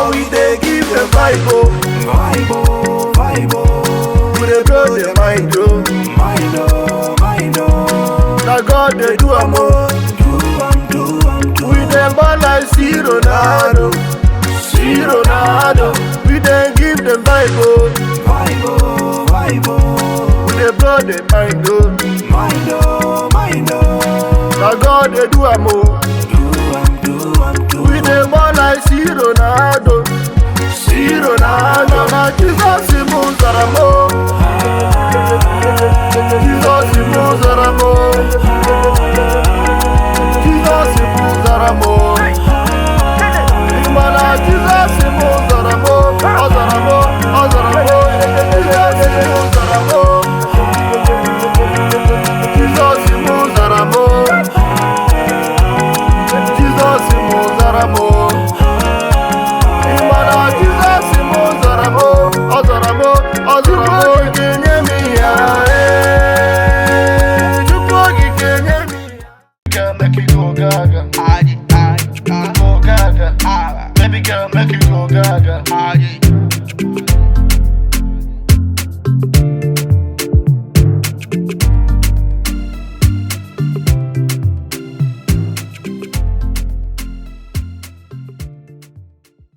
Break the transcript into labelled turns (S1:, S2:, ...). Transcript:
S1: but we dey give them vibe, oh.
S2: Vibe, oh, vibe, oh.
S1: We dey blow the mind, oh.
S2: Mind, oh, mind, oh.
S1: Now God dey do am, oh. We dey ball like see Ronaldo, see Ronaldo. We dey give them vibe, oh.
S2: Vibe, oh, vibe, oh.
S1: We dey blow the mind, oh.
S2: Mind, oh, mind, oh.
S1: Now God dey do am, oh. We dey ball like see Ronaldo, see Ronaldo. Na Jesus moves are mo.